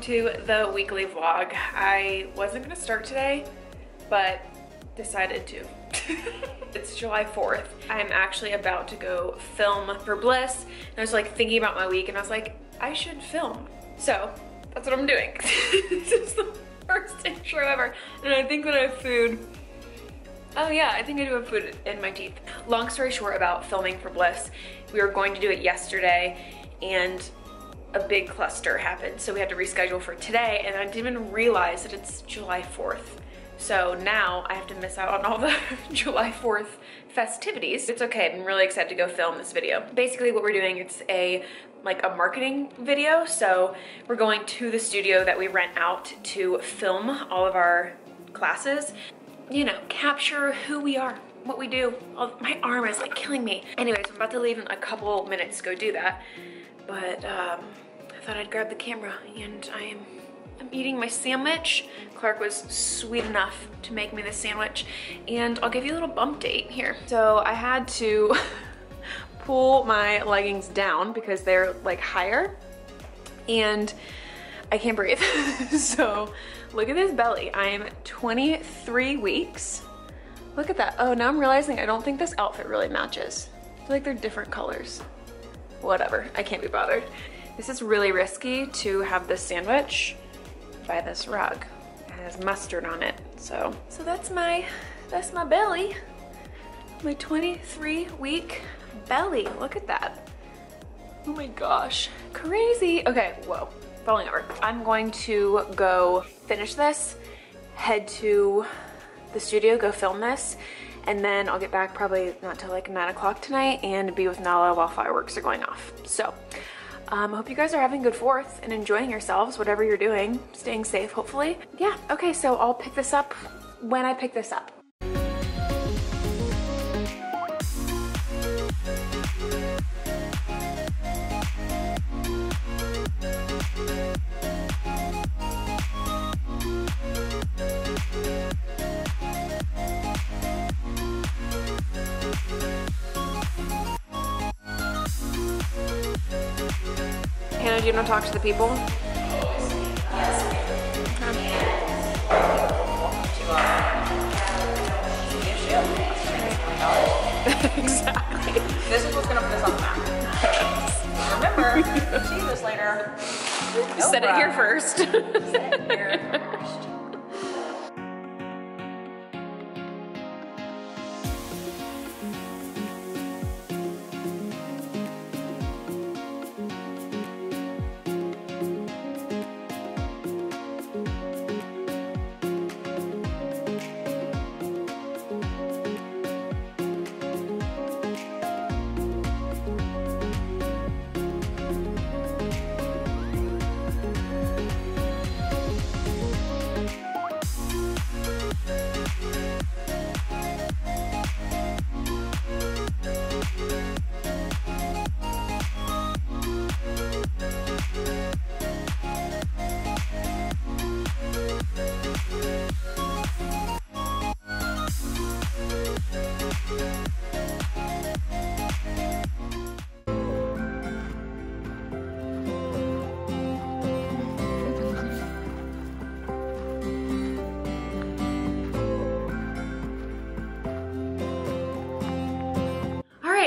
to the weekly vlog. I wasn't gonna start today, but decided to. It's July 4th. I'm actually about to go film for BLISS. And I was like thinking about my week and I was like, I should film. So that's what I'm doing. This is the first intro ever. And I think that I have food. Oh yeah, I think I do have food in my teeth. Long story short about filming for BLISS, we were going to do it yesterday and a big cluster happened. So we had to reschedule for today and I didn't even realize that it's July 4th. So now I have to miss out on all the July 4th festivities. It's okay, I'm really excited to go film this video. Basically what we're doing, it's a marketing video. So we're going to the studio that we rent out to film all of our classes. You know, capture who we are, what we do. Oh, my arm is like killing me. Anyways, I'm about to leave in a couple minutes to go do that. But I thought I'd grab the camera and I'm eating my sandwich. Clark was sweet enough to make me this sandwich and I'll give you a little bump date here. So I had to pull my leggings down because they're like higher and I can't breathe. So look at this belly. I am 23 weeks. Look at that. Oh, now I'm realizing I don't think this outfit really matches. I feel like they're different colors. Whatever, I can't be bothered. This is really risky to have this sandwich by this rug. It has mustard on it. So that's my belly. My 23-week belly. Look at that. Oh my gosh, crazy. Okay, whoa, falling over. I'm going to go finish this, head to the studio, go film this, and then I'll get back probably not till like 9 o'clock tonight and be with Nala while fireworks are going off. So I hope you guys are having a good 4th and enjoying yourselves, whatever you're doing, staying safe, hopefully. Yeah, okay, so I'll pick this up when I pick this up. Hannah, do you want to talk to the people? Yes. Exactly. This is what's gonna put us on the map. Remember, see this later. Set it here first. Set it here first.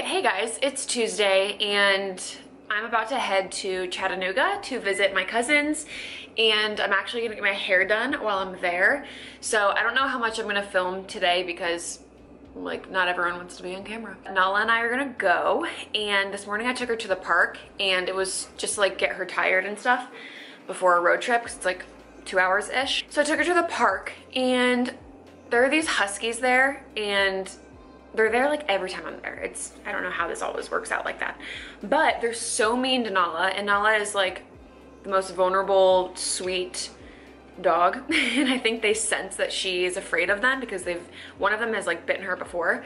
Hey guys, it's Tuesday and I'm about to head to Chattanooga to visit my cousins and I'm actually gonna get my hair done while I'm there. So I don't know how much I'm gonna film today because like not everyone wants to be on camera. Nala and I are gonna go and this morning I took her to the park and it was just to like get her tired and stuff before a road trip because it's like 2 hours-ish. So I took her to the park and there are these huskies there and they're there like every time I'm there. I don't know how this always works out like that. But they're so mean to Nala and Nala is like the most vulnerable, sweet dog. And I think they sense that she is afraid of them because one of them has like bitten her before.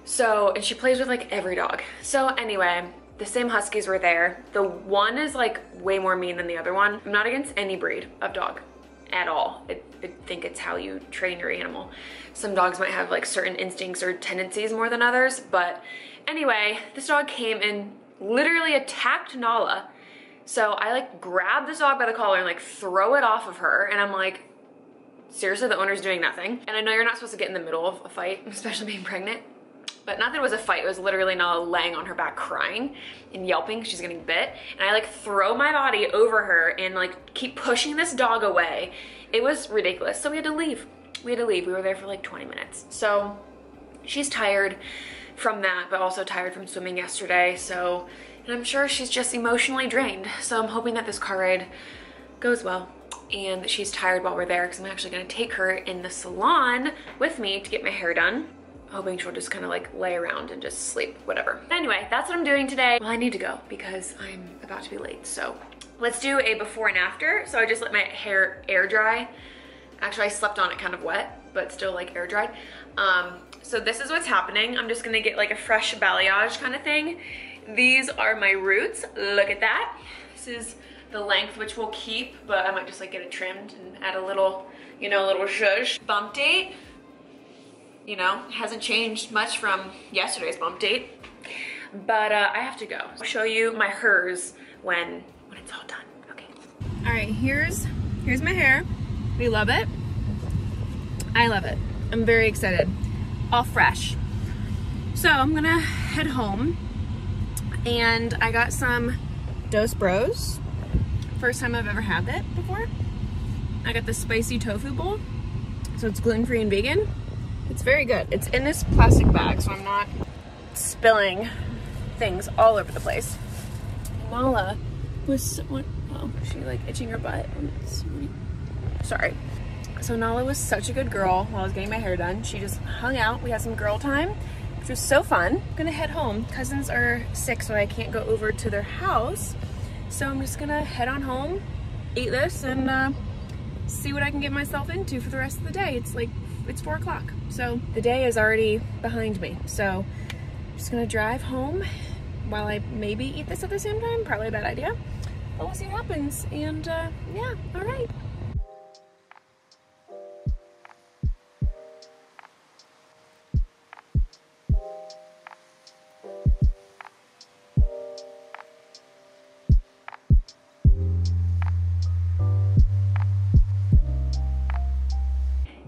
So, and she plays with like every dog. So anyway, the same huskies were there. The one is like way more mean than the other one. I'm not against any breed of dog at all. I think it's how you train your animal. Some dogs might have like certain instincts or tendencies more than others, but anyway, this dog came and literally attacked Nala, So I like grab this dog by the collar and like throw it off of her, and I'm like, seriously, the owner's doing nothing. And I know you're not supposed to get in the middle of a fight, especially being pregnant, but not that it was a fight, it was literally Nala laying on her back crying and yelping, she's getting bit. And I like throw my body over her and like keep pushing this dog away. It was ridiculous. So we had to leave. We were there for like 20 minutes. So she's tired from that, but also tired from swimming yesterday. So, and I'm sure she's just emotionally drained. So I'm hoping that this car ride goes well and that she's tired while we're there, because I'm actually gonna take her in the salon with me to get my hair done. Hoping she'll just kind of like lay around and just sleep, whatever. Anyway, that's what I'm doing today. Well, I need to go because I'm about to be late. So let's do a before and after. So I just let my hair air dry. Actually, I slept on it kind of wet, but still like air dried. So this is what's happening. I'm just gonna get like a fresh balayage kind of thing. These are my roots, look at that. This is the length, which we'll keep, but I might just like get it trimmed and add a little, you know, a little zhuzh. Bump date, you know, hasn't changed much from yesterday's bump date, but I have to go. I'll show you my hers when it's all done. Okay. All right, here's my hair. We love it. I love it. I'm very excited. All fresh. So I'm gonna head home, and I got some Dos Bros. First time I've ever had that before. I got the spicy tofu bowl. So it's gluten-free and vegan. It's very good. It's in this plastic bag, so I'm not spilling things all over the place. Nala was, oh, she like itching her butt. Sorry. So Nala was such a good girl while I was getting my hair done. She just hung out. We had some girl time, which was so fun. I'm gonna head home. Cousins are sick, so I can't go over to their house. So I'm just gonna head on home, eat this, and see what I can get myself into for the rest of the day. It's 4 o'clock. So the day is already behind me. So I'm just gonna drive home while I maybe eat this at the same time. Probably a bad idea, but we'll see what happens. And yeah, all right.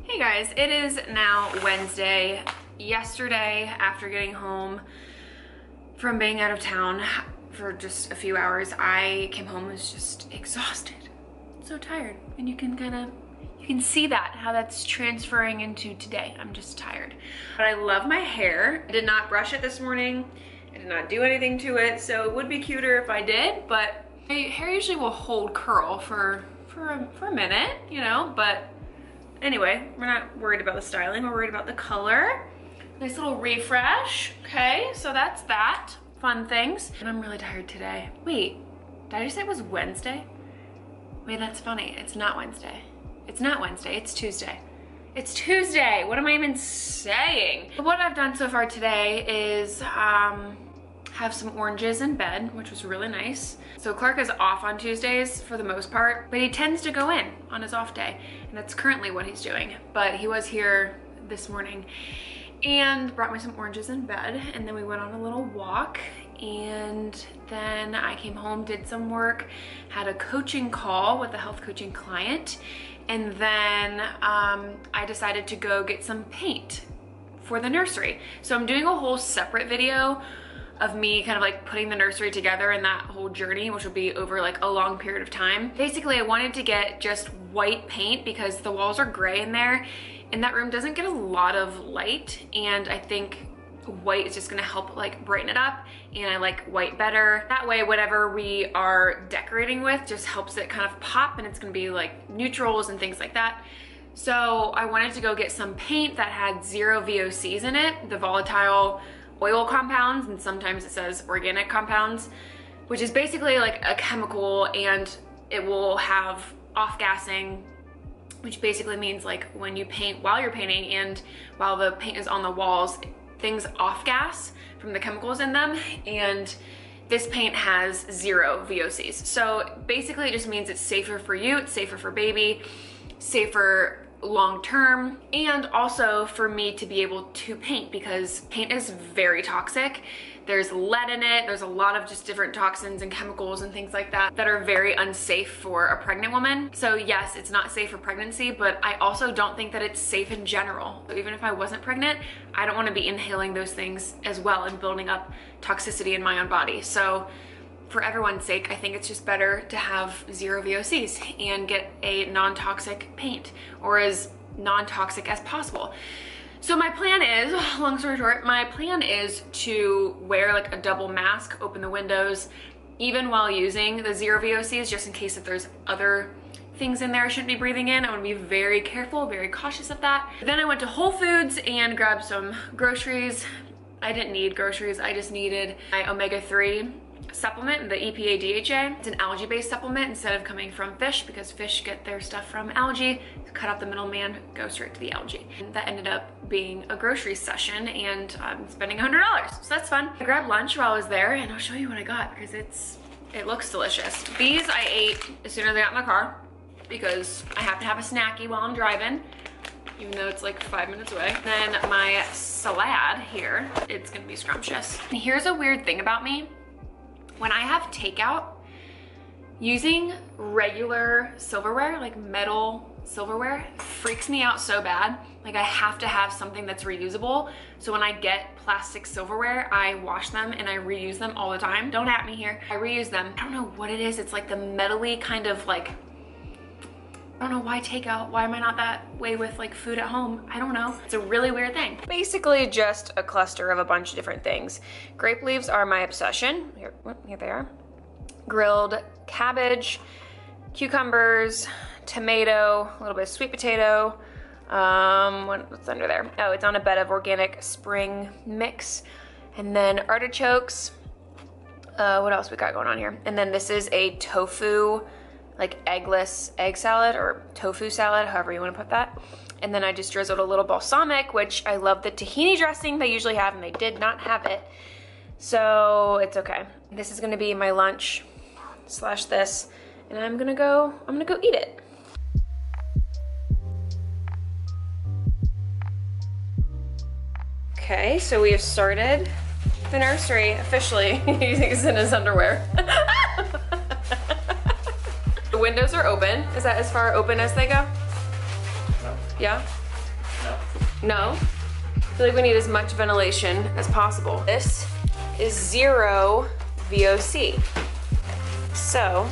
Hey guys, it is now Wednesday. Yesterday, after getting home from being out of town for just a few hours, I came home and was just exhausted, so tired. And you can see that, how that's transferring into today. I'm just tired. But I love my hair. I did not brush it this morning. I did not do anything to it, so it would be cuter if I did, but my hair usually will hold curl for a minute, you know, but anyway, we're not worried about the styling, we're worried about the color. Nice little refresh. Okay, so that's that. Fun things. And I'm really tired today. Wait, did I just say it was Wednesday? Wait, that's funny. It's not Wednesday. It's not Wednesday, it's Tuesday. It's Tuesday, what am I even saying? What I've done so far today is have some oranges in bed, which was really nice. So Clark is off on Tuesdays for the most part, but he tends to go in on his off day, and that's currently what he's doing. But he was here this morning and brought me some oranges in bed, and then we went on a little walk, and then I came home, did some work, had a coaching call with a health coaching client, and then I decided to go get some paint for the nursery. So I'm doing a whole separate video of me kind of like putting the nursery together and that whole journey, which will be over like a long period of time. Basically, I wanted to get just white paint because the walls are gray in there and that room doesn't get a lot of light, and I think white is just gonna help like brighten it up, and I like white better. That way, whatever we are decorating with just helps it kind of pop, and it's gonna be like neutrals and things like that. So I wanted to go get some paint that had 0 VOCs in it, the volatile oil compounds, and sometimes it says organic compounds, which is basically like a chemical, and it will have off-gassing, which basically means like when you paint while you're painting and while the paint is on the walls, things off-gas from the chemicals in them, and this paint has 0 VOCs. So basically it just means it's safer for you, it's safer for baby, safer long-term, and also for me to be able to paint, because paint is very toxic. There's lead in it. There's a lot of just different toxins and chemicals and things like that that are very unsafe for a pregnant woman. So yes, it's not safe for pregnancy, but I also don't think that it's safe in general. So even if I wasn't pregnant, I don't want to be inhaling those things as well and building up toxicity in my own body. So for everyone's sake, I think it's just better to have 0 VOCs and get a non-toxic paint, or as non-toxic as possible. So my plan is, long story short, my plan is to wear like a double mask, open the windows, even while using the 0 VOCs, just in case if there's other things in there I shouldn't be breathing in. I want to be very careful, very cautious of that. Then I went to Whole Foods and grabbed some groceries. I didn't need groceries, I just needed my omega-3 supplement, the EPA DHA. It's an algae-based supplement instead of coming from fish, because fish get their stuff from algae. Cut out the middleman, go straight to the algae. And that ended up being a grocery session, and I'm spending $100, so that's fun. I grabbed lunch while I was there, and I'll show you what I got because it looks delicious. These I ate as soon as I got in my car because I have to have a snacky while I'm driving, even though it's like 5 minutes away. Then my salad here, it's gonna be scrumptious. And here's a weird thing about me. When I have takeout, using regular silverware, like metal silverware, freaks me out so bad. Like I have to have something that's reusable. So when I get plastic silverware, I wash them and I reuse them all the time. Don't at me here. I reuse them. I don't know what it is. It's like the metally kind of like, I don't know why takeout. Why am I not that way with like food at home? I don't know. It's a really weird thing. Basically just a cluster of a bunch of different things. Grape leaves are my obsession. Here they are. Grilled cabbage, cucumbers, tomato, a little bit of sweet potato. What's under there? Oh, it's on a bed of organic spring mix. And then artichokes. What else we got going on here? And then this is a tofu, like eggless egg salad or tofu salad, however you want to put that. And then I just drizzled a little balsamic, which I love the tahini dressing they usually have, and they did not have it. So it's okay. This is gonna be my lunch slash this, and I'm gonna go eat it. Okay, so we have started the nursery officially. He's in his underwear. The windows are open. Is that as far open as they go? No. Yeah? No. No? I feel like we need as much ventilation as possible. This is 0 VOC. So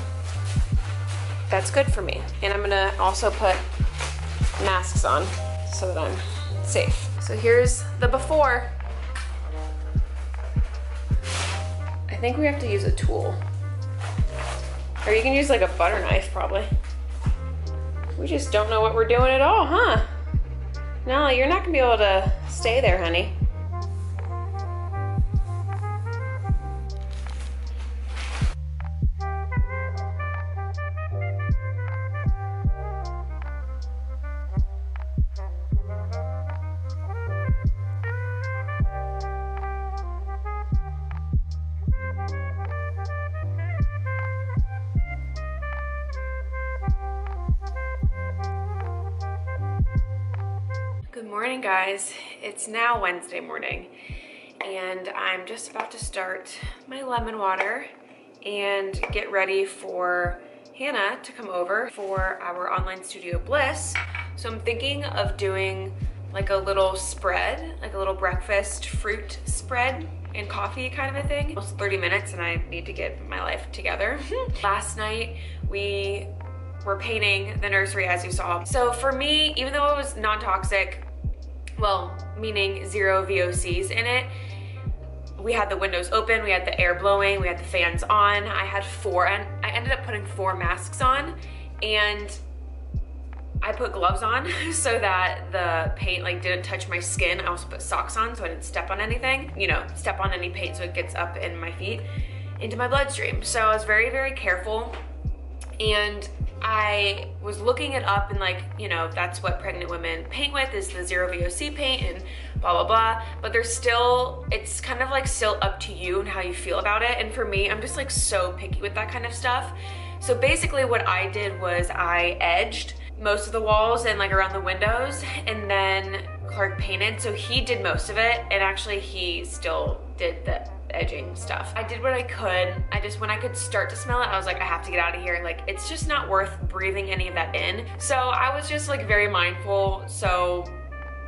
that's good for me. And I'm gonna also put masks on so that I'm safe. So here's the before. I think we have to use a tool. Or you can use like a butter knife probably. We just don't know what we're doing at all, huh? No, you're not gonna be able to stay there, honey. Good morning, guys. It's now Wednesday morning, and I'm just about to start my lemon water and get ready for Hannah to come over for our online studio BLISS. So I'm thinking of doing like a little spread, like a little breakfast fruit spread and coffee kind of a thing. Almost 30 minutes and I need to get my life together. Last night we were painting the nursery, as you saw. So for me, even though it was non-toxic, well, meaning 0 VOCs in it, we had the windows open, we had the air blowing, we had the fans on. I had 4, and I ended up putting 4 masks on, and I put gloves on so that the paint like didn't touch my skin. I also put socks on so I didn't step on anything, you know, step on any paint so it gets up in my feet into my bloodstream. So I was very, very careful, and I was looking it up, and like, you know, that's what pregnant women paint with, is the 0 VOC paint and blah, blah, blah. But there's still, it's kind of like still up to you and how you feel about it. And for me, I'm just like so picky with that kind of stuff. So basically what I did was I edged most of the walls and like around the windows, and then Clark painted. So he did most of it, and actually he still did the edging stuff. I did what I could. When I could start to smell it, I was like, I have to get out of here. Like, it's just not worth breathing any of that in. So I was just like very mindful. So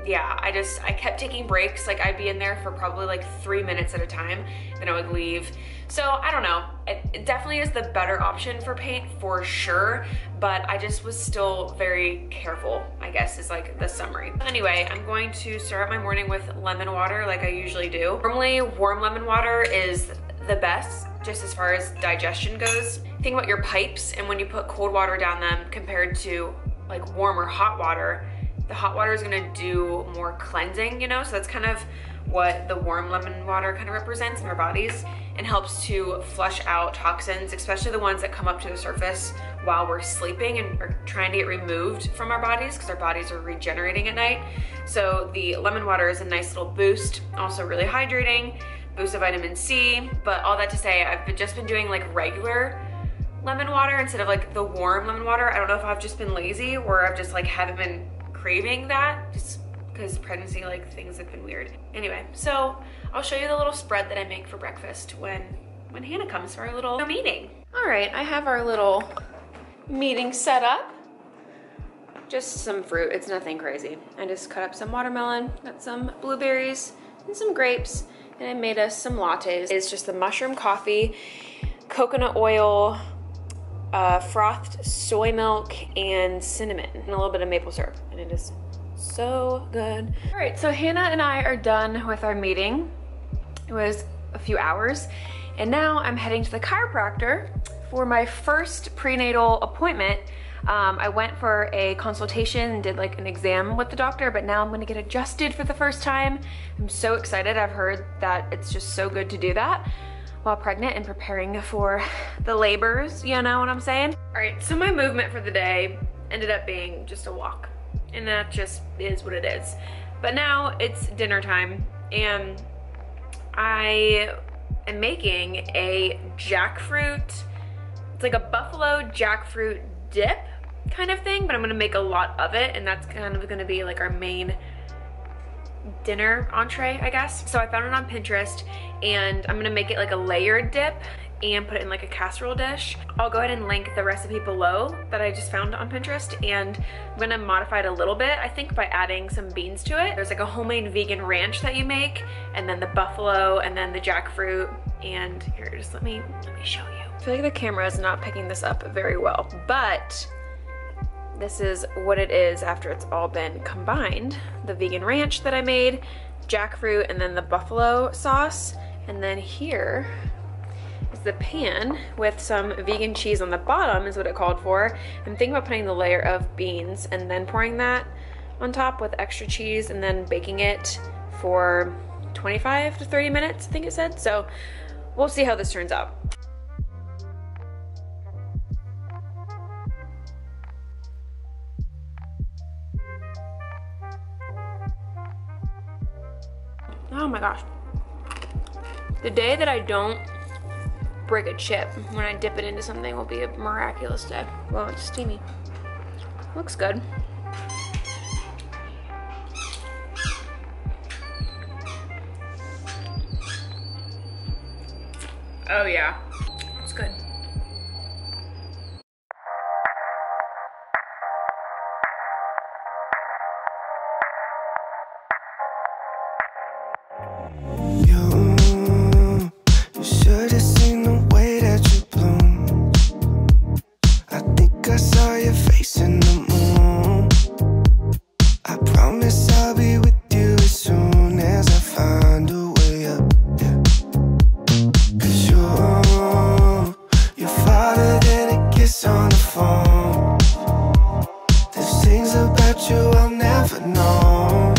yeah, I kept taking breaks. Like, I'd be in there for probably like 3 minutes at a time, then I would leave. So I don't know, it definitely is the better option for paint for sure, but I just was still very careful, I guess is like the summary. Anyway, I'm going to start my morning with lemon water like I usually do. Normally, warm lemon water is the best just as far as digestion goes. Think about your pipes and when you put cold water down them compared to like warm or hot water, the hot water is gonna do more cleansing, you know? So that's kind of what the warm lemon water kind of represents in our bodies and helps to flush out toxins, especially the ones that come up to the surface while we're sleeping and are trying to get removed from our bodies because our bodies are regenerating at night. So the lemon water is a nice little boost, also really hydrating, boost of vitamin C. But all that to say, I've just been doing like regular lemon water instead of like the warm lemon water. I don't know if I've just been lazy or I've just like haven't been craving that just because pregnancy, like things have been weird. Anyway, so I'll show you the little spread that I make for breakfast when Hannah comes for our little meeting. All right, I have our little meeting set up. Just some fruit, it's nothing crazy. I just cut up some watermelon, got some blueberries and some grapes, and I made us some lattes. It's just the mushroom coffee, coconut oil, frothed soy milk, and cinnamon, and a little bit of maple syrup, and it is so good. All right, so Hannah and I are done with our meeting. It was a few hours, and now I'm heading to the chiropractor for my first prenatal appointment. I went for a consultation and did like an exam with the doctor, but now I'm gonna get adjusted for the first time. I'm so excited. I've heard that it's just so good to do that while pregnant and preparing for the labors, you know what I'm saying? All right, so my movement for the day ended up being just a walk, and that just is what it is. But now it's dinner time, and I am making a jackfruit, it's like a buffalo jackfruit dip kind of thing, but I'm gonna make a lot of it, and that's kind of gonna be like our main dinner entree, I guess. So I found it on Pinterest, and I'm gonna make it like a layered dip and put it in like a casserole dish. I'll go ahead and link the recipe below that I just found on Pinterest, and I'm gonna modify it a little bit, I think, by adding some beans to it. There's like a homemade vegan ranch that you make, and then the buffalo, and then the jackfruit, and here, just let me show you. I feel like the camera is not picking this up very well, but this is what it is after it's all been combined. The vegan ranch that I made, jackfruit, and then the buffalo sauce. And then here is the pan with some vegan cheese on the bottom is what it called for. I'm thinking about putting the layer of beans and then pouring that on top with extra cheese and then baking it for 25 to 30 minutes, I think it said. So we'll see how this turns out. Oh my gosh. The day that I don't break a chip when I dip it into something will be a miraculous day. Well, it's steamy. Looks good. Oh yeah, it's good. You should have seen the way that you bloom. I think I saw your face in the moon. I promise I'll be with you as soon as I find a way up, yeah. 'Cause you're farther than a kiss on the phone. There's things about you I'll never know.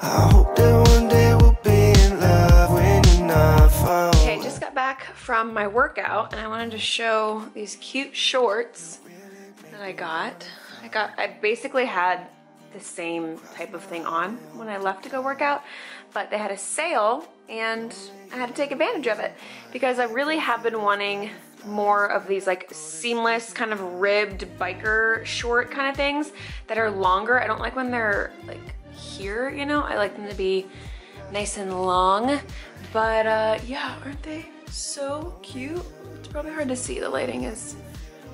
I hope that one day we'll be in love when you're not far away. Okay, just got back from my workout, and I wanted to show these cute shorts that I got. I basically had the same type of thing on when I left to go work out, but they had a sale and I had to take advantage of it because I really have been wanting more of these like seamless kind of ribbed biker short kind of things that are longer. I don't like when they're like here, you know, I like them to be nice and long. But yeah, aren't they so cute? It's probably hard to see, the lighting is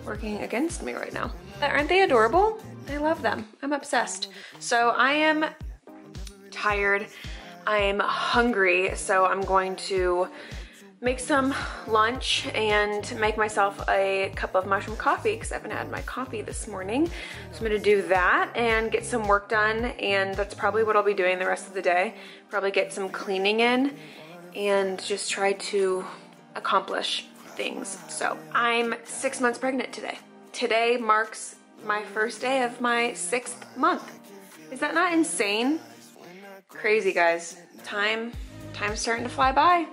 working against me right now. Aren't they adorable? I love them. I'm obsessed. So I am tired. I'm hungry, so I'm going to make some lunch and make myself a cup of mushroom coffee because I haven't had my coffee this morning. So I'm gonna do that and get some work done, and that's probably what I'll be doing the rest of the day. Probably get some cleaning in and just try to accomplish things. So I'm 6 months pregnant today. Today marks my first day of my 6th month. Is that not insane? Crazy, guys. Time's starting to fly by.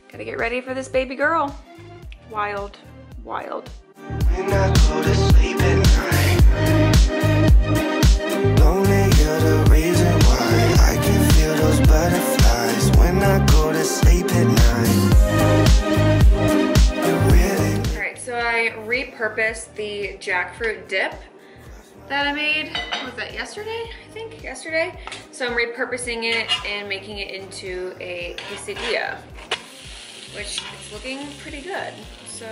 Gotta get ready for this baby girl. Wild, wild. When I go to sleep at night, lonely, you're the reason why I can feel those butterflies. When I go to sleep at night, you really... All right, so I repurposed the jackfruit dip that I made. What was that, yesterday? I think yesterday. So I'm repurposing it and making it into a quesadilla, which is looking pretty good. So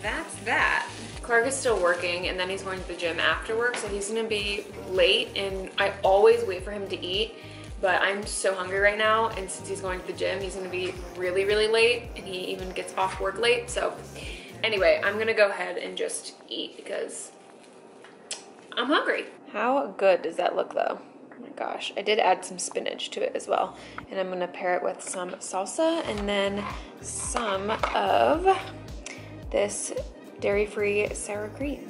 that's that. Clark is still working, and then he's going to the gym after work, so he's gonna be late, and I always wait for him to eat, but I'm so hungry right now, and since he's going to the gym, he's gonna be really, really late, and he even gets off work late. So anyway, I'm gonna go ahead and just eat because I'm hungry. How good does that look though? Oh my gosh, I did add some spinach to it as well. And I'm gonna pair it with some salsa and then some of this dairy-free sour cream.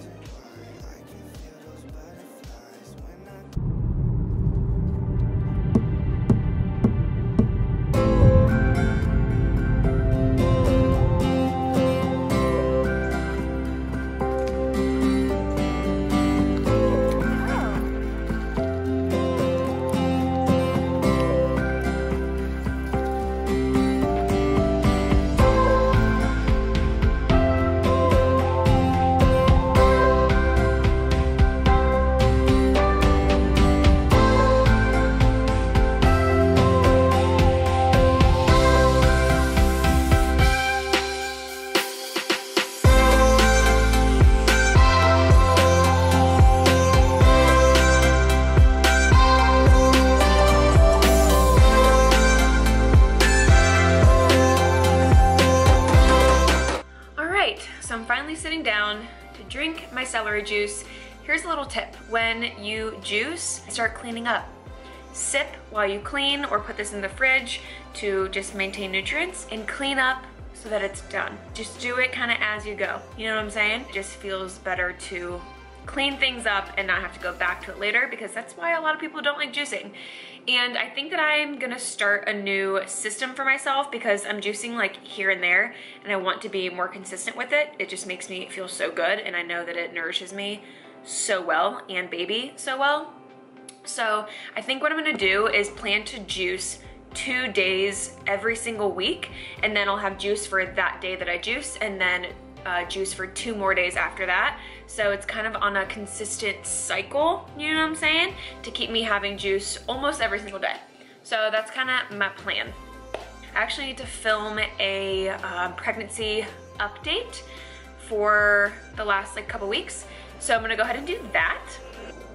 Sitting down to drink my celery juice. Here's a little tip. When you juice, start cleaning up. Sip while you clean, or put this in the fridge to just maintain nutrients, and clean up so that it's done. Just do it kind of as you go. You know what I'm saying? It just feels better to clean things up and not have to go back to it later, because that's why a lot of people don't like juicing. And I think that I'm gonna start a new system for myself, because I'm juicing like here and there, and I want to be more consistent with it. It just makes me feel so good, and I know that it nourishes me so well, and baby so well. So I think what I'm gonna do is plan to juice 2 days every single week, and then I'll have juice for that day that I juice, and then juice for 2 more days after that. So it's kind of on a consistent cycle, you know what I'm saying, to keep me having juice almost every single day. So that's kind of my plan. I actually need to film a pregnancy update for the last like couple weeks. So I'm gonna go ahead and do that,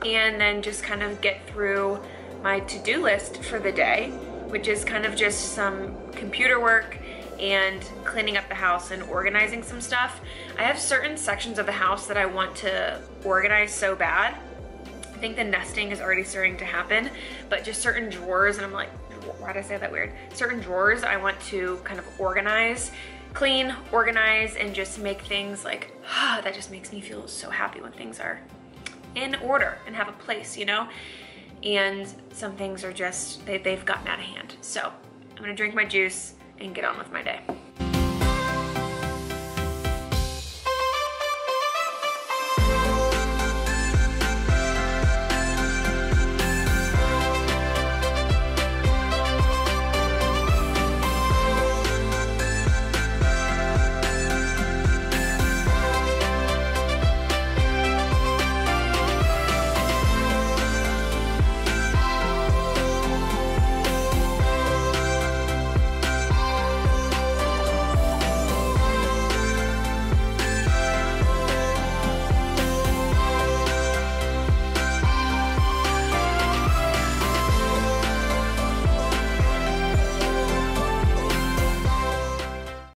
and then just kind of get through my to-do list for the day, which is kind of just some computer work and cleaning up the house and organizing some stuff. I have certain sections of the house that I want to organize so bad. I think the nesting is already starting to happen, but just certain drawers, and I'm like, why did I say that weird? Certain drawers I want to kind of organize, clean, organize, and just make things like, that just makes me feel so happy when things are in order and have a place, you know? And some things are just, they've gotten out of hand. So I'm gonna drink my juice and get on with my day.